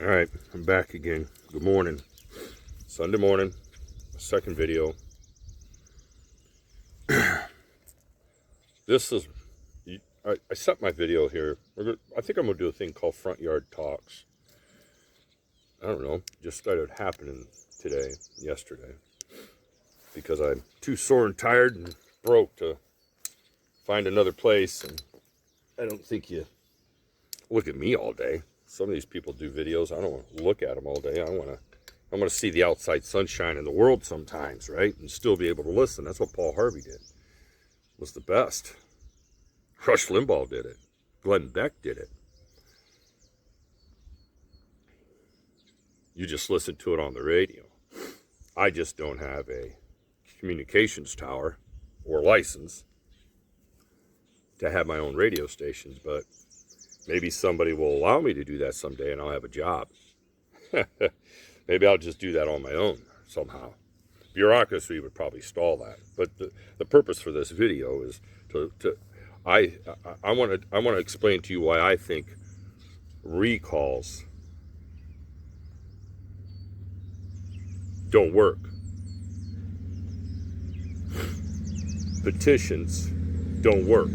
All right, I'm back again. Good morning. Sunday morning, second video. This is, I set my video here. I think I'm going to do a thing called Front Yard Talks. I don't know, just started happening yesterday, because I'm too sore and tired and broke to find another place. And I don't think you look at me all day. Some of these people do videos. I don't want to look at them all day. I want to see the outside sunshine in the world sometimes, right? And still be able to listen. That's what Paul Harvey did. Was the best. Rush Limbaugh did it. Glenn Beck did it. You just listen to it on the radio. I just don't have a communications tower or license to have my own radio stations, but maybe somebody will allow me to do that someday and I'll have a job. Maybe I'll just do that on my own somehow. Bureaucracy would probably stall that. But the purpose for this video is I want to explain to you why I think recalls don't work. Petitions don't work.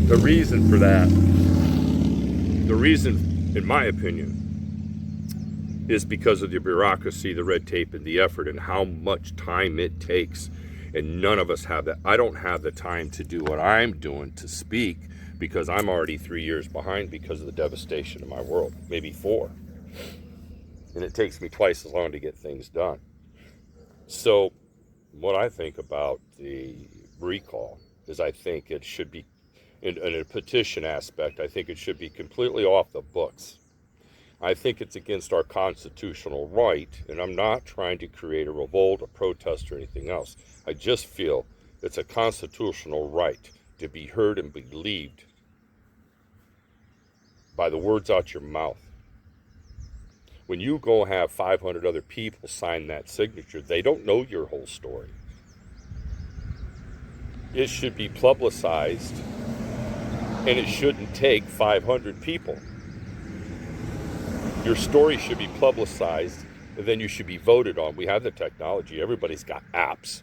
The reason for that, in my opinion, is because of the bureaucracy, the red tape, and the effort, and how much time it takes. And none of us have that. I don't have the time to do what I'm doing, to speak, because I'm already 3 years behind because of the devastation in my world, maybe 4. And it takes me twice as long to get things done. So what I think about the recall is I think it should be, in a petition aspect, I think it should be completely off the books. I think it's against our constitutional right, and I'm not trying to create a revolt, a protest, or anything else. I just feel it's a constitutional right to be heard and believed by the words out your mouth. When you go have 500 other people sign that signature, they don't know your whole story. It should be publicized, and it shouldn't take 500 people. Your story should be publicized, and then you should be voted on. We have the technology. Everybody's got apps.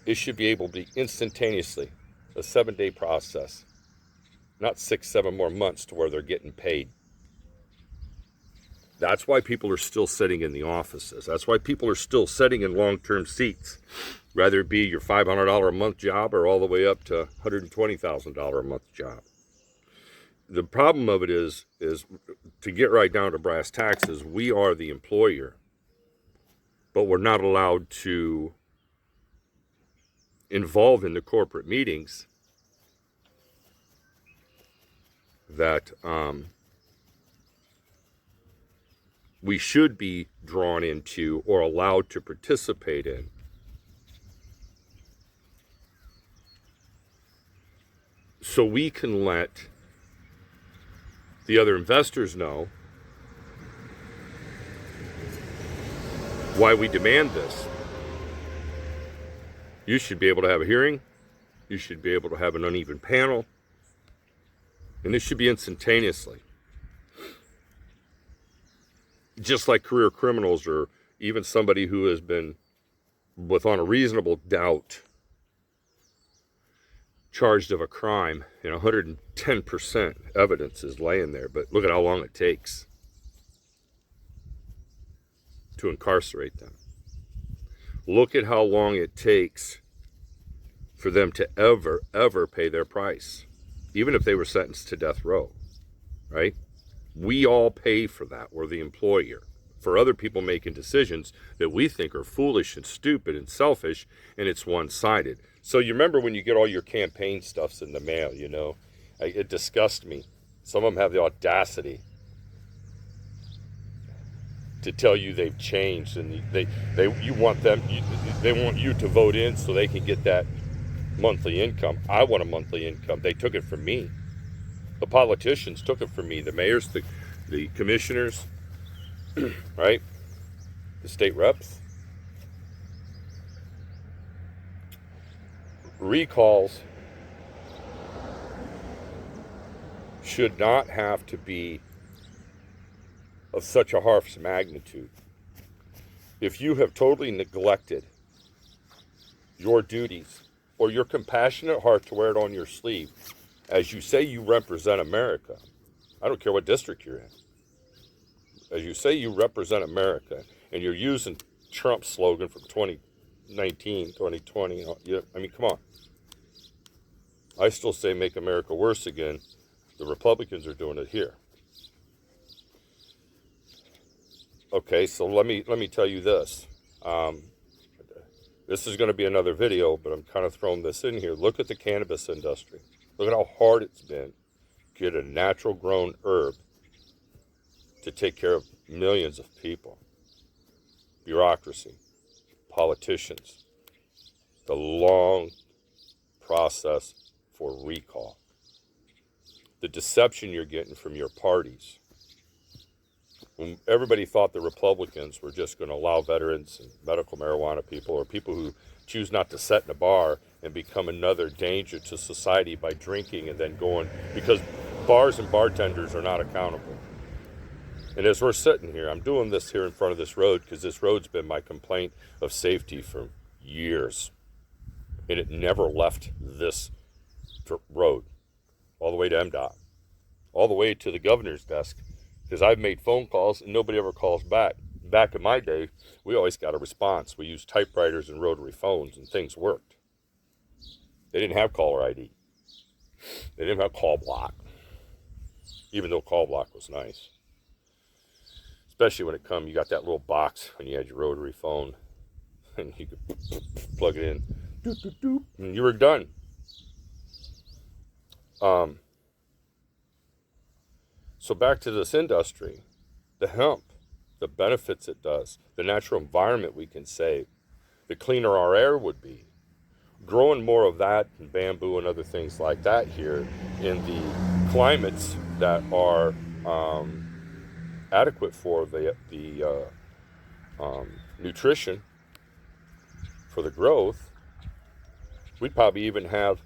It should be able to be instantaneously, a 7-day process, not 6-7 more months to where they're getting paid. That's why people are still sitting in the offices. That's why people are still sitting in long-term seats, whether it be your $500 a month job or all the way up to $120,000 a month job. The problem of it is to get right down to brass tacks, we are the employer, but we're not allowed to involve in the corporate meetings that we should be drawn into or allowed to participate in. So we can let the other investors know why we demand this. You should be able to have a hearing. You should be able to have an uneven panel. And this should be instantaneously. Just like career criminals, or even somebody who has been, on a reasonable doubt, charged of a crime, 110% evidence is laying there. But look at how long it takes to incarcerate them. Look at how long it takes for them to ever pay their price, even if they were sentenced to death row, right? We all pay for that. We're the employer. For other people making decisions that we think are foolish and stupid and selfish, and it's one-sided. So you remember when you get all your campaign stuffs in the mail, it disgusts me. Some of them have the audacity to tell you they've changed, and they want you to vote in so they can get that monthly income. I want a monthly income. They took it from me. The politicians took it from me. The mayors, the commissioners, right? The state reps. Recalls should not have to be of such a harsh magnitude. If you have totally neglected your duties or your compassionate heart to wear it on your sleeve, as you say you represent America, I don't care what district you're in, as you say you represent America, and you're using Trump's slogan from 2019, 2020, I mean, come on. I still say make America worse again. The Republicans are doing it here. Okay, so let me tell you this. This is going to be another video, but I'm kind of throwing this in here. Look at the cannabis industry. Look at how hard it's been to get a natural grown herb to take care of millions of people. Bureaucracy, politicians, the long process for recall, the deception you're getting from your parties. When everybody thought the Republicans were just going to allow veterans and medical marijuana people, or people who choose not to sit in a bar and become another danger to society by drinking and then going, because bars and bartenders are not accountable. And as we're sitting here, I'm doing this here in front of this road because this road's been my complaint of safety for years. And it never left this road, all the way to MDOT, all the way to the governor's desk, because I've made phone calls and nobody ever calls back. Back in my day, we always got a response. We used typewriters and rotary phones, and things worked. They didn't have caller ID. They didn't have call block, even though call block was nice. Especially when you got that little box when you had your rotary phone, and you could plug it in, doop, doop, doop, and you were done. So back to this industry, the hemp, the benefits it does, the natural environment we can save, the cleaner our air would be. Growing more of that and bamboo and other things like that here in the climates that are adequate for the nutrition for the growth, we'd probably even have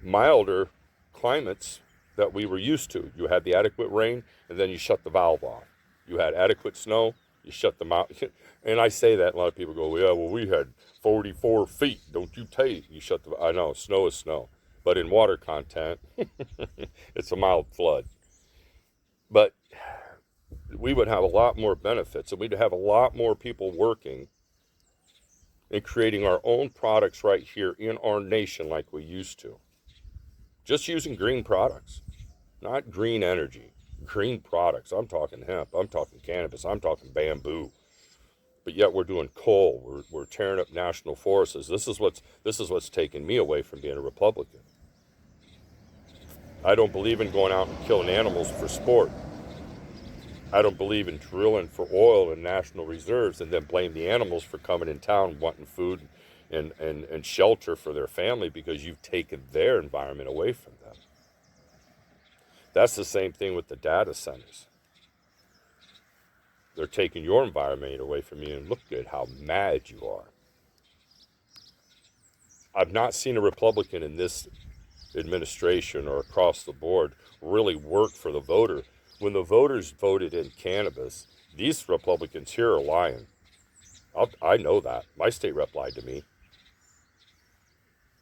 milder climates that we were used to. You had the adequate rain, and then you shut the valve off. You had adequate snow, you shut them out. And I say that, a lot of people go, yeah, well, we had 44 feet. Don't you take, you shut the, I know, snow is snow. But in water content, it's a mild flood. But we would have a lot more benefits, and we'd have a lot more people working and creating our own products right here in our nation like we used to. Just using green products, not green energy, green products. I'm talking hemp, I'm talking cannabis, I'm talking bamboo. But yet we're doing coal, we're tearing up national forests. This is what's taken me away from being a Republican. I don't believe in going out and killing animals for sport. I don't believe in drilling for oil in national reserves and then blame the animals for coming in town wanting food and shelter for their family because you've taken their environment away from them. That's the same thing with the data centers. They're taking your environment away from you, and look at how mad you are. I've not seen a Republican in this administration or across the board really work for the voter. When the voters voted in cannabis, these Republicans here are lying. I know that. My state rep lied to me.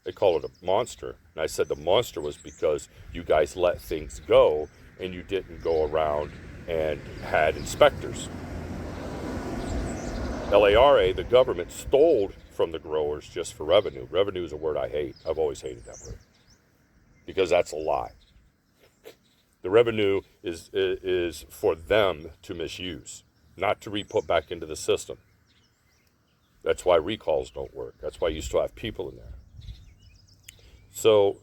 They call it a monster. And I said the monster was because you guys let things go and you didn't go around and had inspectors. LARA, the government, stole from the growers just for revenue. Revenue is a word I hate. I've always hated that word because that's a lie. The revenue is for them to misuse, not to re-put back into the system. That's why recalls don't work. That's why you still have people in there. So,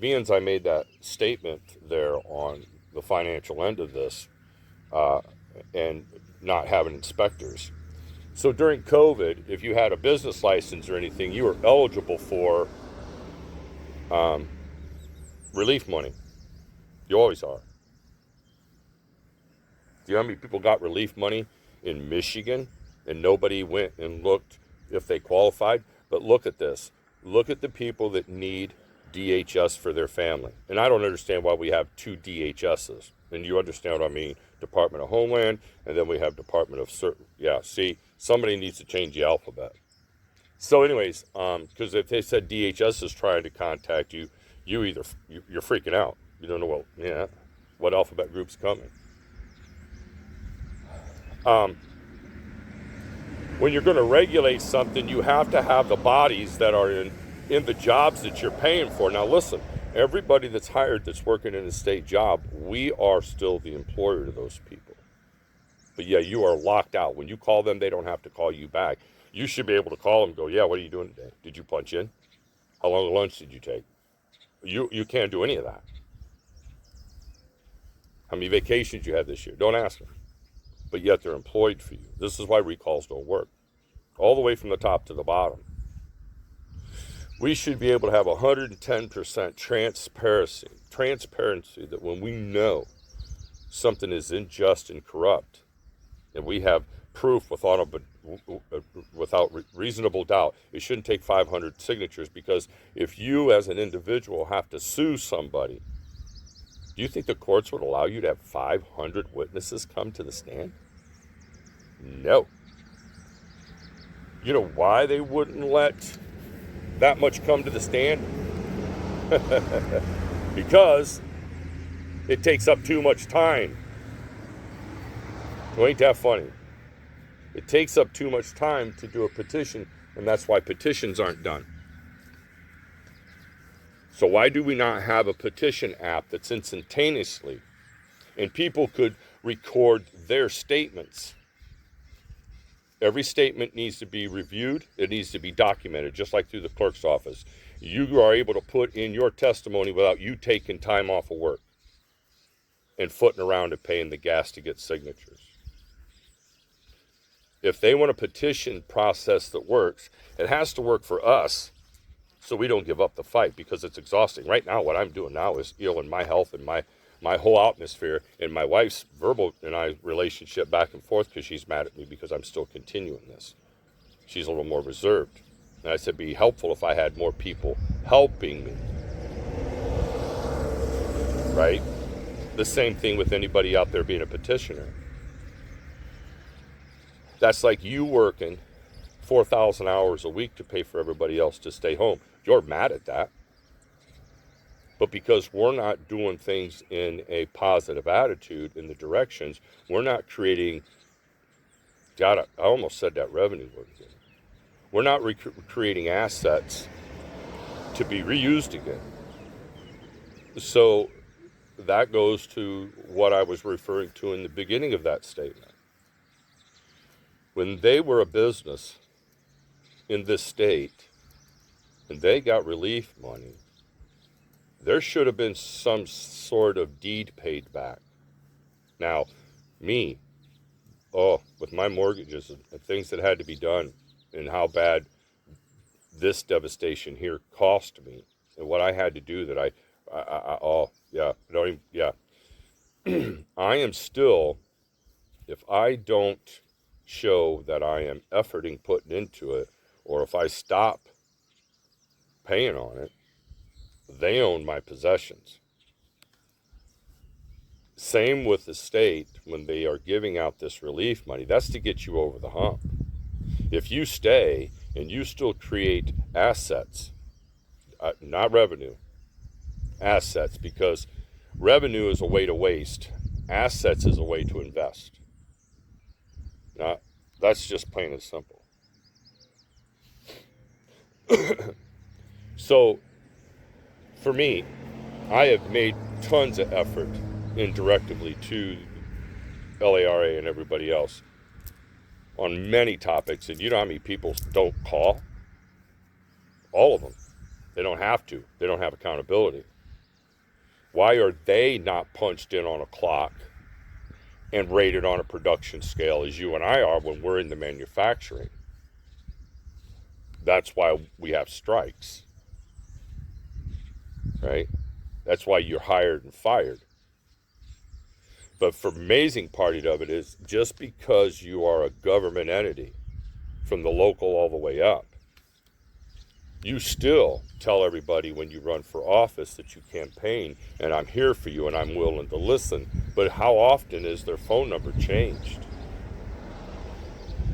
being as I made that statement there on the financial end of this, and not having inspectors. So during COVID, if you had a business license or anything, you were eligible for relief money. You always are. Do you know how many people got relief money in Michigan and nobody went and looked if they qualified? But look at this. Look at the people that need DHS for their family. And I don't understand why we have two DHSs. And you understand what I mean? Department of Homeland, and then we have Department of certain. Yeah, see, somebody needs to change the alphabet. So, anyways, because if they said DHS is trying to contact you, you're freaking out. You don't know, well, yeah, what alphabet group's coming. When you're going to regulate something, you have to have the bodies that are in the jobs that you're paying for. Now, listen, everybody that's hired that's working in a state job, we are still the employer to those people. But yeah, you are locked out. When you call them, they don't have to call you back. You should be able to call them and go, yeah, what are you doing today? Did you punch in? How long of lunch did you take? You can't do any of that. How many vacations you had this year? Don't ask them. But yet they're employed for you. This is why recalls don't work. All the way from the top to the bottom. We should be able to have 110% transparency that when we know something is unjust and corrupt, and we have proof without reasonable doubt, it shouldn't take 500 signatures, because if you as an individual have to sue somebody, do you think the courts would allow you to have 500 witnesses come to the stand? No. You know why they wouldn't let that much come to the stand? Because it takes up too much time. Well, ain't that funny? It takes up too much time to do a petition, and that's why petitions aren't done. So why do we not have a petition app that's instantaneously, and people could record their statements? Every statement needs to be reviewed. It needs to be documented, just like through the clerk's office. You are able to put in your testimony without you taking time off of work and footing around and paying the gas to get signatures. If they want a petition process that works, it has to work for us, so we don't give up the fight, because it's exhausting. Right now, what I'm doing now is, in my health and my whole atmosphere, and my wife's verbal and I relationship back and forth, because she's mad at me because I'm still continuing this. She's a little more reserved. And I said, be helpful if I had more people helping me. Right? The same thing with anybody out there being a petitioner. That's like you working 4,000 hours a week to pay for everybody else to stay home. You're mad at that. But because we're not doing things in a positive attitude in the directions, we're not creating, God, I almost said that revenue word again. We're not creating assets to be reused again. So that goes to what I was referring to in the beginning of that statement. When they were a business in this state and they got relief money, there should have been some sort of deed paid back. Now, with my mortgages and things that had to be done, and how bad this devastation here cost me, and what I had to do that I am still, if I don't show that I am efforting putting into it, or if I stop paying on it, they own my possessions. Same with the state when they are giving out this relief money. That's to get you over the hump. If you stay and you still create assets, not revenue, assets, because revenue is a way to waste. Assets is a way to invest. Now, that's just plain and simple. So, for me, I have made tons of effort indirectly to LARA and everybody else on many topics, and you know how many people don't call? All of them. They don't have to. They don't have accountability. Why are they not punched in on a clock and rated on a production scale as you and I are when we're in the manufacturing? That's why we have strikes, right? That's why you're hired and fired. But the amazing part of it is, just because you are a government entity, from the local all the way up, You still tell everybody when you run for office that you campaign and I'm here for you and I'm willing to listen. But how often is their phone number changed?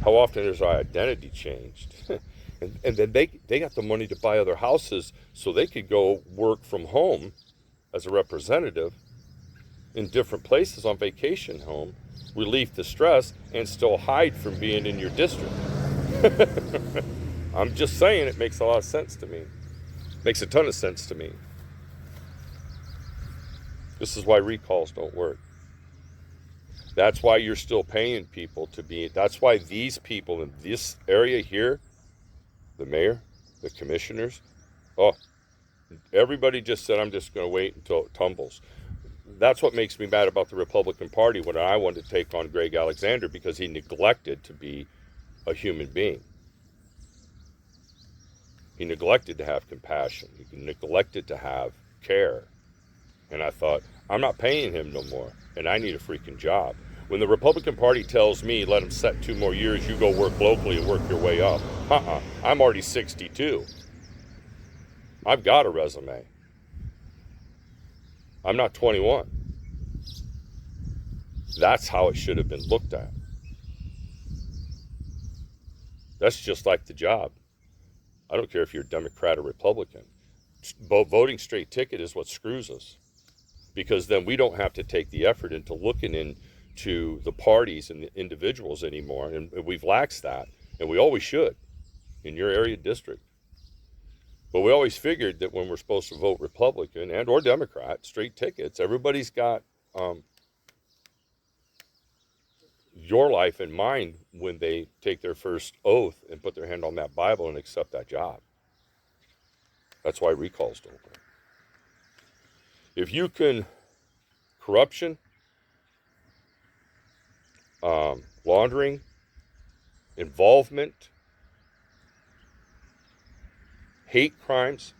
How often is our identity changed? and then they got the money to buy other houses so they could go work from home as a representative in different places on vacation home, relieve the stress, and still hide from being in your district. I'm just saying, it makes a lot of sense to me. Makes a ton of sense to me. This is why recalls don't work. That's why you're still paying people to be, that's why these people in this area here, the mayor, the commissioners, oh, everybody just said, I'm just going to wait until it tumbles. That's what makes me mad about the Republican Party when I wanted to take on Greg Alexander, because he neglected to be a human being. He neglected to have compassion. He neglected to have care. And I thought, I'm not paying him no more, and I need a freaking job. When the Republican Party tells me, let him set 2 more years, you go work locally and work your way up. I'm already 62. I've got a resume. I'm not 21. That's how it should have been looked at. That's just like the job. I don't care if you're a Democrat or Republican. Voting straight ticket is what screws us, because then we don't have to take the effort into looking into the parties and the individuals anymore, and we've laxed that, and we always should in your area district. But we always figured that when we're supposed to vote Republican and or Democrat, straight tickets, everybody's got your life in mind when they take their first oath and put their hand on that Bible and accept that job. That's why recalls don't work. If you can, corruption, laundering, involvement, hate crimes,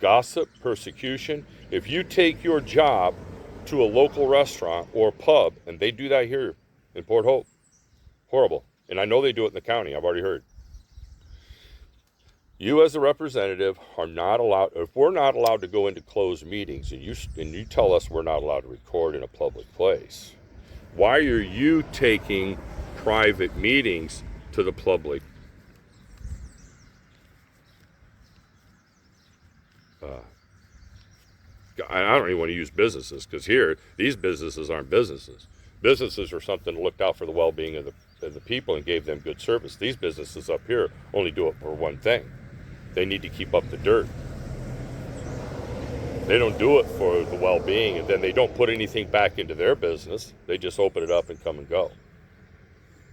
gossip, persecution, if you take your job to a local restaurant or pub, and they do that here in Port Hope, horrible. And I know they do it in the county, I've already heard. You as a representative are not allowed, if we're not allowed to go into closed meetings, and you tell us we're not allowed to record in a public place, why are you taking private meetings to the public? I don't even want to use businesses, because here, these businesses aren't businesses. Businesses are something that looked out for the well-being of the people and gave them good service. These businesses up here only do it for one thing. They need to keep up the dirt. They don't do it for the well-being, and then they don't put anything back into their business. They just open it up and come and go.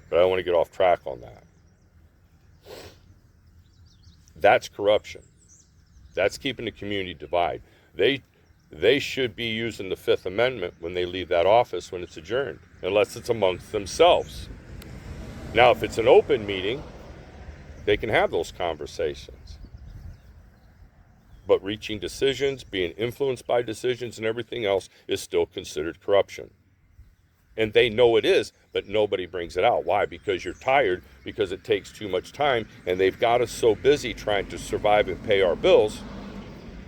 But I don't want to get off track on that. That's corruption. That's keeping the community divided. They should be using the Fifth Amendment when they leave that office when it's adjourned, unless it's amongst themselves. Now, if it's an open meeting, they can have those conversations. But reaching decisions, being influenced by decisions and everything else is still considered corruption. And they know it is, but nobody brings it out. Why? Because you're tired, because it takes too much time, and they've got us so busy trying to survive and pay our bills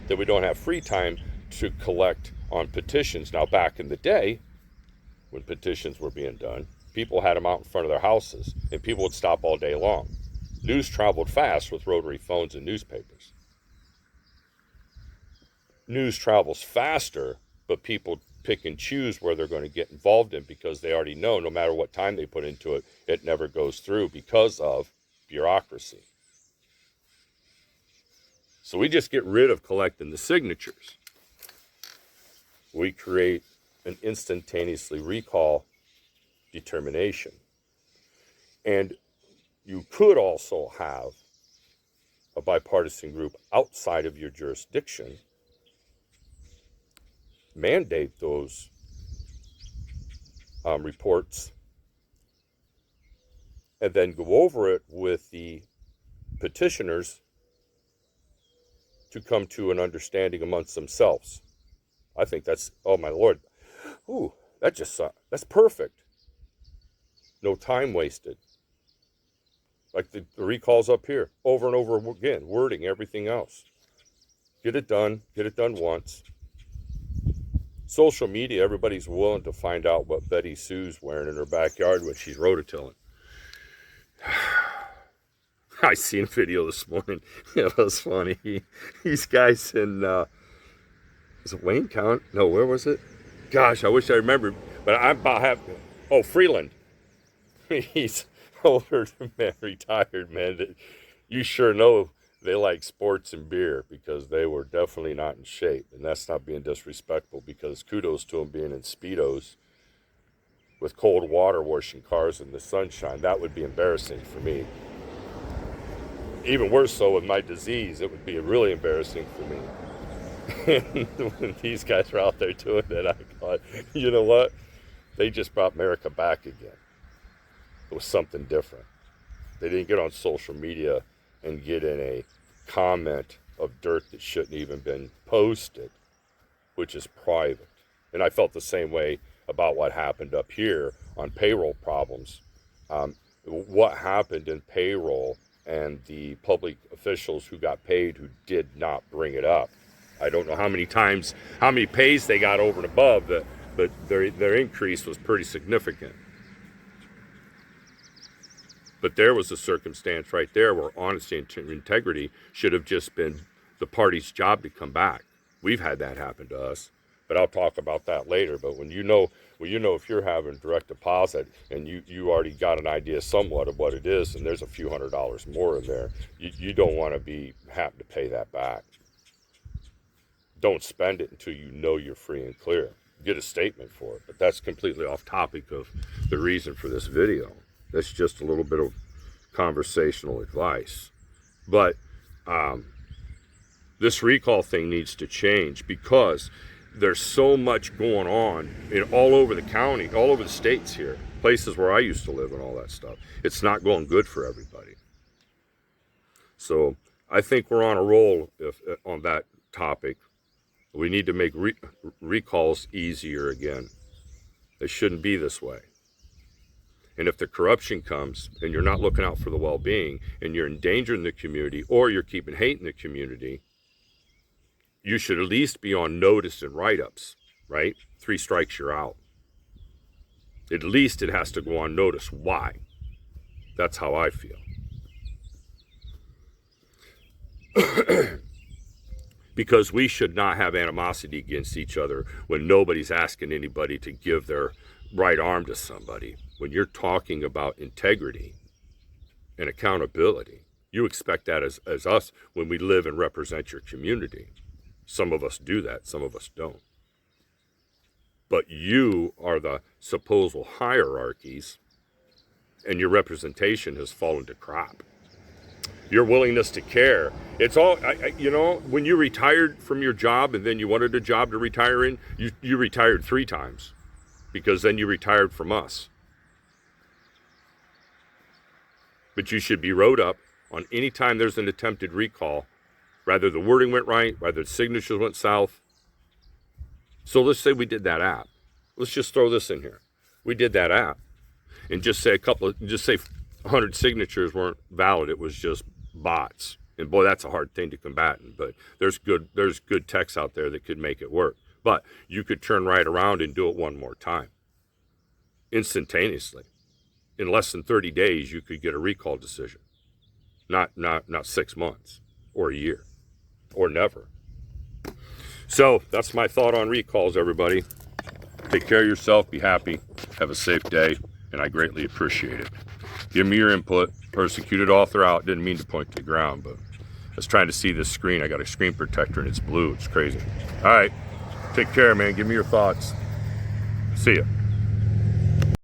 that we don't have free time to collect on petitions. Now, back in the day, when petitions were being done, people had them out in front of their houses, and people would stop all day long. News traveled fast with rotary phones and newspapers. News travels faster, but people pick and choose where they're going to get involved in, because they already know no matter what time they put into it, it never goes through because of bureaucracy. So we just get rid of collecting the signatures. We create an instantaneously recall determination. And you could also have a bipartisan group outside of your jurisdiction mandate those reports, and then go over it with the petitioners to come to an understanding amongst themselves. I think that's, oh my Lord, ooh, that's perfect. No time wasted. Like the recalls up here, over and over again, wording everything else. Get it done once. Social media, everybody's willing to find out what Betty Sue's wearing in her backyard when she's rototilling. I seen a video this morning. It was funny. These guys in, is it Wayne County? No, where was it? Gosh, I wish I remembered. But I'm about Freeland. He's older man, retired man. You sure know they like sports and beer because they were definitely not in shape. And that's not being disrespectful, because kudos to them being in Speedos with cold water washing cars in the sunshine. That would be embarrassing for me. Even worse so with my disease, it would be really embarrassing for me. And when these guys were out there doing that, I thought, you know what? They just brought America back again. It was something different. They didn't get on social media and get in a comment of dirt that shouldn't even been posted, which is private. And I felt the same way about what happened up here on payroll problems. What happened in payroll and the public officials who got paid who did not bring it up. I don't know how many times, how many pays they got over and above, but their increase was pretty significant. But there was a circumstance right there where honesty and integrity should have just been the party's job to come back. We've had that happen to us, but I'll talk about that later. But when you know if you're having direct deposit and you already got an idea somewhat of what it is, and there's a few $100s more in there, you don't want to be having to pay that back. Don't spend it until you know you're free and clear. Get a statement for it. But that's completely off topic of the reason for this video. That's just a little bit of conversational advice. But this recall thing needs to change, because there's so much going on all over the county, all over the states here, places where I used to live and all that stuff. It's not going good for everybody. So I think we're on a roll on that topic. We need to make recalls easier again. They shouldn't be this way. And if the corruption comes and you're not looking out for the well-being and you're endangering the community, or you're keeping hate in the community, you should at least be on notice and write-ups, right? 3 strikes, you're out. At least it has to go on notice. Why? That's how I feel. Because we should not have animosity against each other when nobody's asking anybody to give their right arm to somebody. When you're talking about integrity and accountability, you expect that as us when we live and represent your community. Some of us do that, some of us don't. But you are the supposed hierarchies, and your representation has fallen to crap. Your willingness to care. It's all, when you retired from your job and then you wanted a job to retire in, you retired 3 times, because then you retired from us. But you should be wrote up on any time there's an attempted recall, whether the wording went right, whether the signatures went south. So let's say we did that app. Let's just throw this in here. We did that app and just say 100 signatures weren't valid. It was just bots. And boy, that's a hard thing to combat. But there's good techs out there that could make it work. But you could turn right around and do it one more time, instantaneously. In less than 30 days, you could get a recall decision. Not 6 months or a year or never. So that's my thought on recalls, everybody. Take care of yourself. Be happy. Have a safe day. And I greatly appreciate it. Give me your input. Persecuted author out. Didn't mean to point to the ground, but I was trying to see this screen. I got a screen protector and it's blue. It's crazy. All right. Take care, man. Give me your thoughts. See ya.